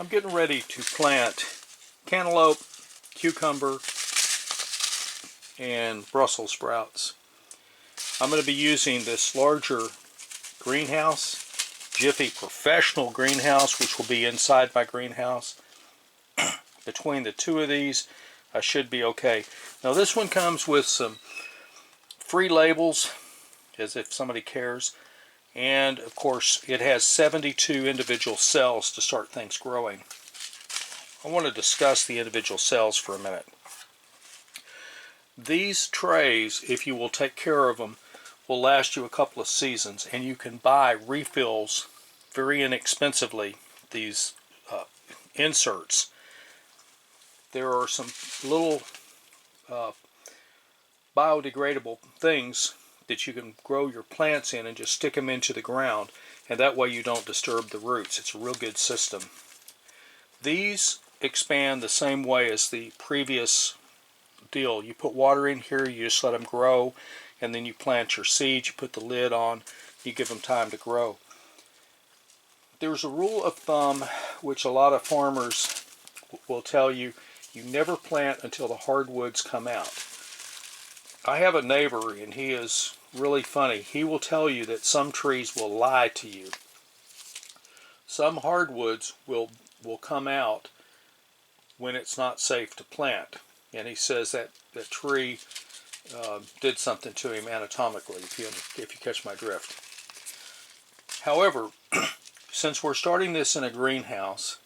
I'm getting ready to plant cantaloupe, cucumber, and Brussels sprouts. I'm going to be using this larger greenhouse, Jiffy Professional greenhouse, which will be inside my greenhouse. Between the two of these, I should be okay. Now this one comes with some free labels, as if somebody cares. And of course it has 72 individual cells to start things growing. I want to discuss the individual cells for a minute. These trays, if you will take care of them, will last you a couple of seasons, and you can buy refills very inexpensively, these inserts. There are some little biodegradable things that you can grow your plants in and just stick them into the ground, and that way you don't disturb the roots. It's a real good system. These expand the same way as the previous deal. You put water in here, you just let them grow, and then you plant your seeds, you put the lid on, you give them time to grow. There's a rule of thumb which a lot of farmers will tell you: you never plant until the hardwoods come out. I have a neighbor, and he is really funny. He will tell you that some trees will lie to you. Some hardwoods will come out when it's not safe to plant. And he says that that tree did something to him anatomically, if you catch my drift. However, since we're starting this in a greenhouse,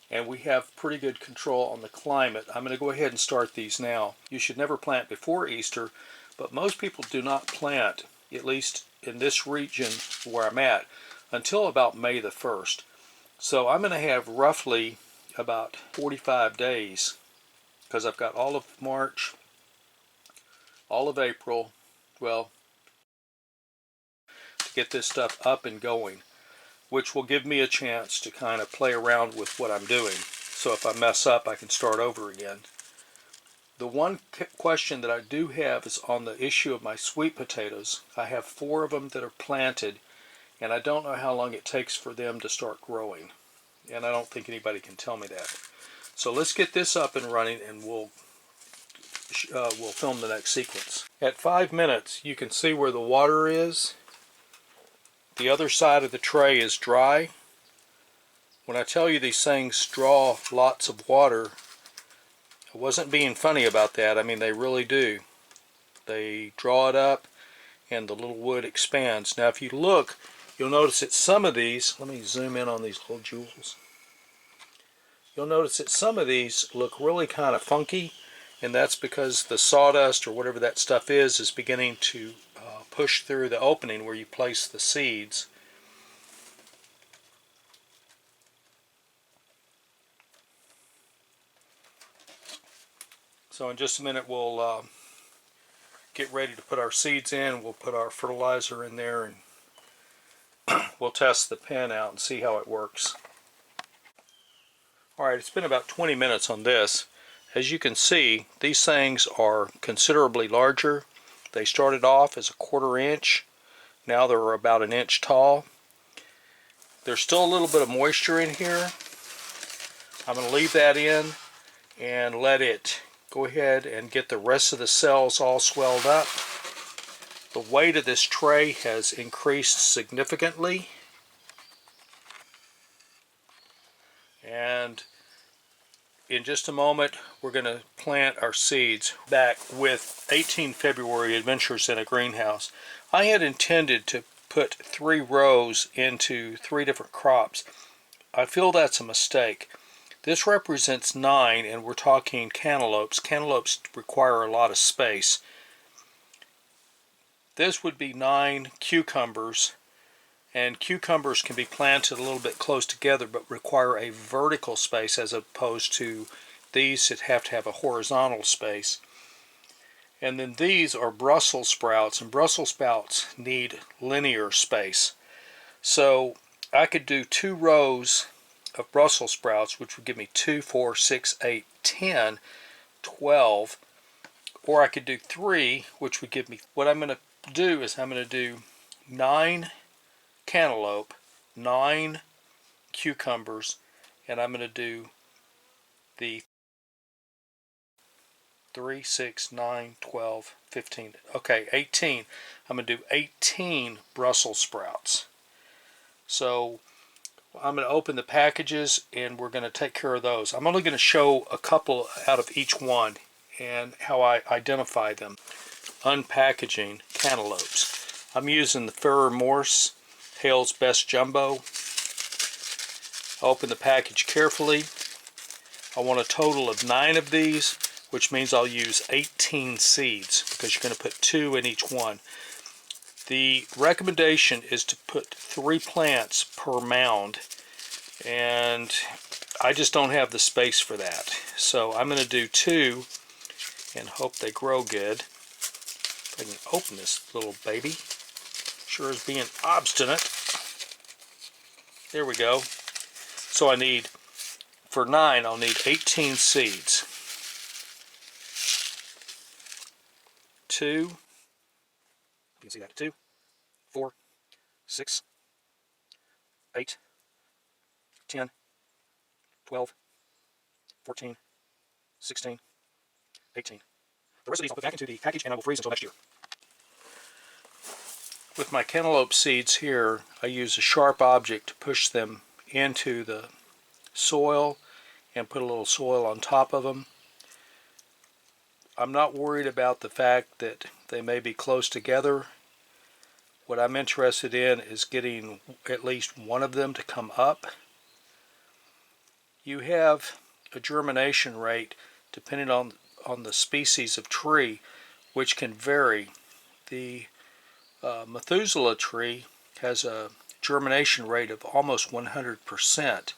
and we have pretty good control on the climate, I'm going to go ahead and start these now. You should never plant before Easter, but most people do not plant, at least in this region where I'm at, until about May the 1st. So I'm going to have roughly about 45 days, because I've got all of March, all of April, well, to get this stuff up and going, which will give me a chance to kind of play around with what I'm doing. So if I mess up, I can start over again. The one question that I do have is on the issue of my sweet potatoes. I have 4 of them that are planted, and I don't know how long it takes for them to start growing. And I don't think anybody can tell me that. So let's get this up and running, and we'll film the next sequence. At 5 minutes, you can see where the water is. The other side of the tray is dry. When I tell you these things draw lots of water, I wasn't being funny about that. I mean, they really do. They draw it up, and the little wood expands. Now if you look, you'll notice that some of these, let me zoom in on these little jewels. You'll notice that some of these look really kind of funky, and that's because the sawdust or whatever that stuff is beginning to push through the opening where you place the seeds. So in just a minute we'll get ready to put our seeds in. We'll put our fertilizer in there, and we'll test the pen out and see how it works. Alright, it's been about 20 minutes on this. As you can see, these things are considerably larger. They started off as a 1/4 inch. Now they're about 1 inch tall. There's still a little bit of moisture in here. I'm going to leave that in and let it go ahead and get the rest of the cells all swelled up. The weight of this tray has increased significantly. And in just a moment, we're going to plant our seeds. Back with 18 February Adventures in a Greenhouse. I had intended to put 3 rows into 3 different crops. I feel that's a mistake. This represents 9, and we're talking cantaloupes. Cantaloupes require a lot of space. This would be 9 cucumbers, and cucumbers can be planted a little bit close together but require a vertical space, as opposed to these that have to have a horizontal space. And then these are Brussels sprouts, and Brussels sprouts need linear space. So I could do 2 rows of Brussels sprouts, which would give me 2, 4, 6, 8, 10, 12, or I could do 3, which would give me, what I'm going to do is I'm going to do 9 cantaloupe, 9 cucumbers, and I'm going to do the 3, 6, 9, 12, 15. Okay, 18. I'm going to do 18 Brussels sprouts. So I'm going to open the packages and we're going to take care of those. I'm only going to show a couple out of each one and how I identify them. Unpackaging cantaloupes. I'm using the Ferrer Morse Hale's Best Jumbo. Open the package carefully. I want a total of 9 of these, which means I'll use 18 seeds because you're going to put 2 in each one. The recommendation is to put 3 plants per mound, and I just don't have the space for that. So I'm going to do 2 and hope they grow good. If I can open this little baby. Sure is being obstinate. There we go. So I need, for 9, I'll need 18 seeds. 2, you can see that, 2, 4, 6, 8, 10, 12, 14, 16, 18. The rest of these I'll put back into the package and I will freeze until next year. With my cantaloupe seeds here, I use a sharp object to push them into the soil and put a little soil on top of them. I'm not worried about the fact that they may be close together. What I'm interested in is getting at least one of them to come up. You have a germination rate depending on the species of tree, which can vary. The Methuselah tree has a germination rate of almost 100%.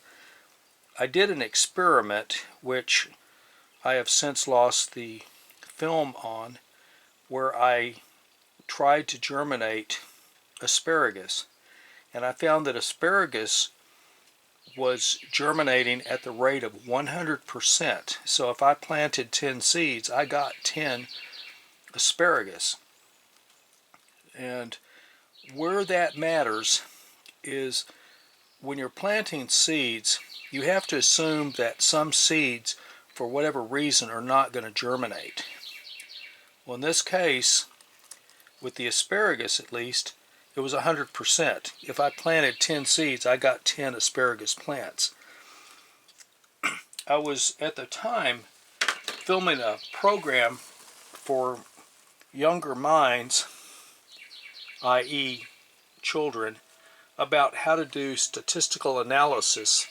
I did an experiment, which I have since lost the film on, where I tried to germinate asparagus, and I found that asparagus was germinating at the rate of 100%. So if I planted 10 seeds, I got 10 asparagus. And where that matters is when you're planting seeds, you have to assume that some seeds, for whatever reason, are not going to germinate. Well, in this case, with the asparagus at least, it was 100%. If I planted 10 seeds, I got 10 asparagus plants. I was, at the time, filming a program for younger minds, i.e. children, about how to do statistical analysis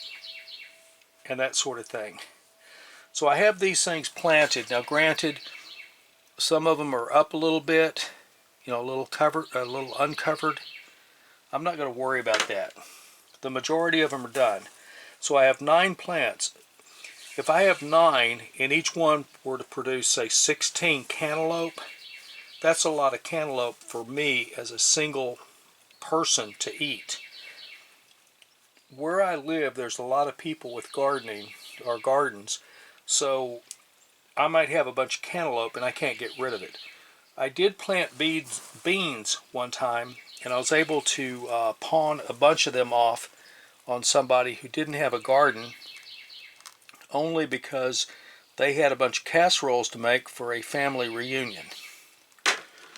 and that sort of thing. So I have these things planted. Now granted, some of them are up a little bit, you know, a little covered, a little uncovered. I'm not going to worry about that. The majority of them are done. So I have 9 plants. If I have 9 and each one were to produce, say, 16 cantaloupe, that's a lot of cantaloupe for me as a single person to eat. Where I live, there's a lot of people with gardening or gardens, so I might have a bunch of cantaloupe and I can't get rid of it. I did plant beans one time, and I was able to pawn a bunch of them off on somebody who didn't have a garden, only because they had a bunch of casseroles to make for a family reunion.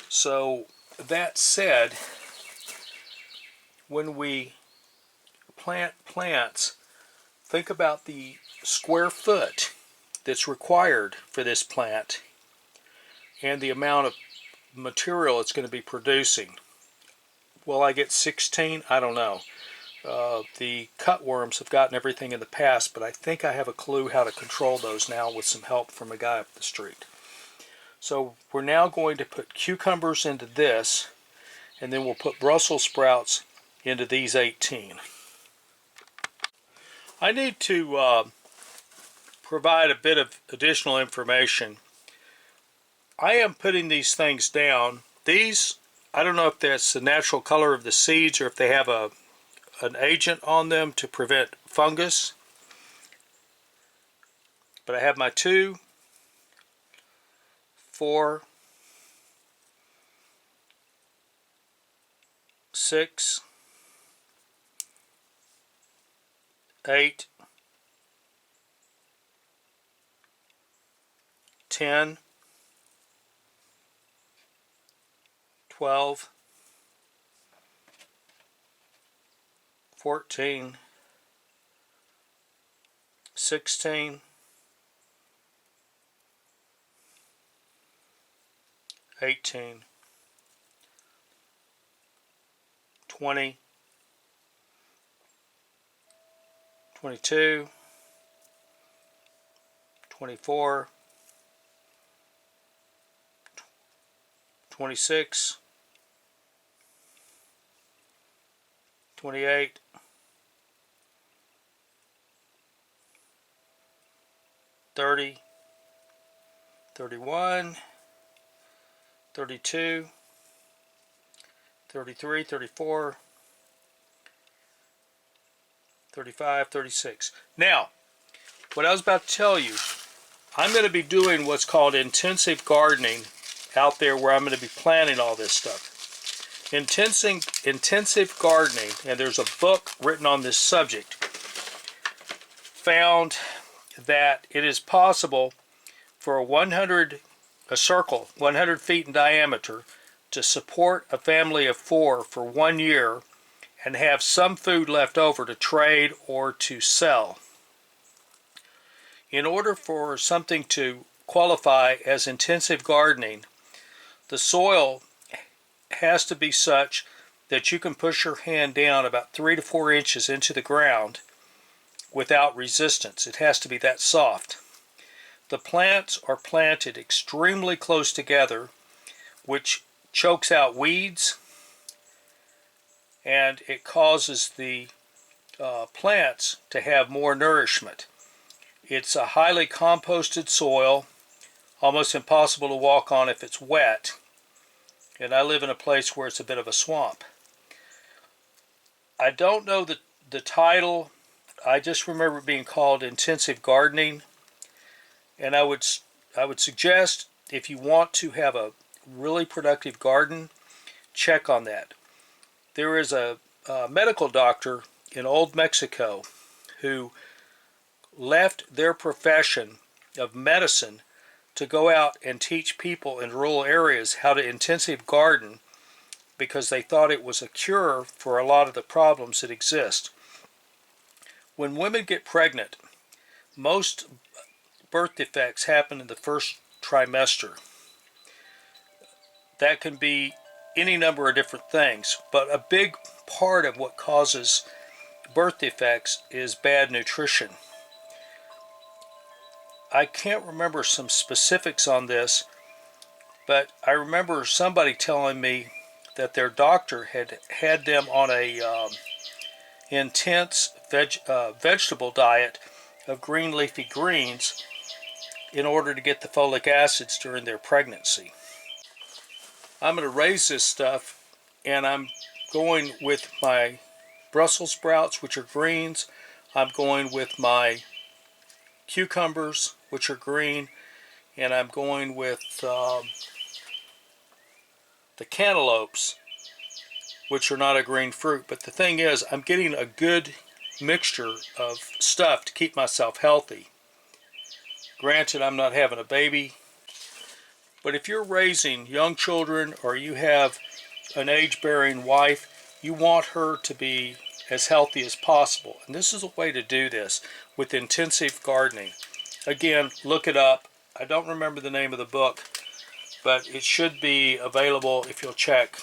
So that said, when we plant plants, think about the square foot that's required for this plant and the amount of material it's going to be producing. Will I get 16? I don't know. The cutworms have gotten everything in the past, but I think I have a clue how to control those now with some help from a guy up the street. So we're now going to put cucumbers into this, and then we'll put Brussels sprouts into these 18. I need to provide a bit of additional information. I am putting these things down. These, I don't know if that's the natural color of the seeds or if they have an agent on them to prevent fungus. But I have my 2, 4, 6, 8, 10, 12, 14, 16, 18, 20, 22, 24, 26, 28, 30, 31, 32, 33, 34, 35, 36. Now, what I was about to tell you, I'm going to be doing what's called intensive gardening out there, where I'm going to be planting all this stuff. Intensive gardening, and there's a book written on this subject, found that it is possible for a circle 100 feet in diameter to support a family of 4 for 1 year and have some food left over to trade or to sell. In order for something to qualify as intensive gardening, the soil has to be such that you can push your hand down about 3 to 4 inches into the ground without resistance. It has to be that soft. The plants are planted extremely close together, which chokes out weeds, and it causes the plants to have more nourishment. It's a highly composted soil, almost impossible to walk on if it's wet, and I live in a place where it's a bit of a swamp. I don't know the title. I just remember it being called intensive gardening, and I would suggest, if you want to have a really productive garden, check on that. There is a medical doctor in old Mexico who left their profession of medicine to go out and teach people in rural areas how to intensive garden, because they thought it was a cure for a lot of the problems that exist. When women get pregnant, most birth defects happen in the first trimester. That can be any number of different things, but a big part of what causes birth defects is bad nutrition. I can't remember some specifics on this, but I remember somebody telling me that their doctor had them on a intense vegetable diet of green leafy greens in order to get the folic acids during their pregnancy. I'm going to raise this stuff, and I'm going with my Brussels sprouts, which are greens. I'm going with my cucumbers, which are green, and I'm going with the cantaloupes, which are not a green fruit. But the thing is, I'm getting a good mixture of stuff to keep myself healthy. Granted, I'm not having a baby, but if you're raising young children or you have an age-bearing wife, you want her to be as healthy as possible. And this is a way to do this with intensive gardening. Again, look it up. I don't remember the name of the book, but it should be available if you'll check.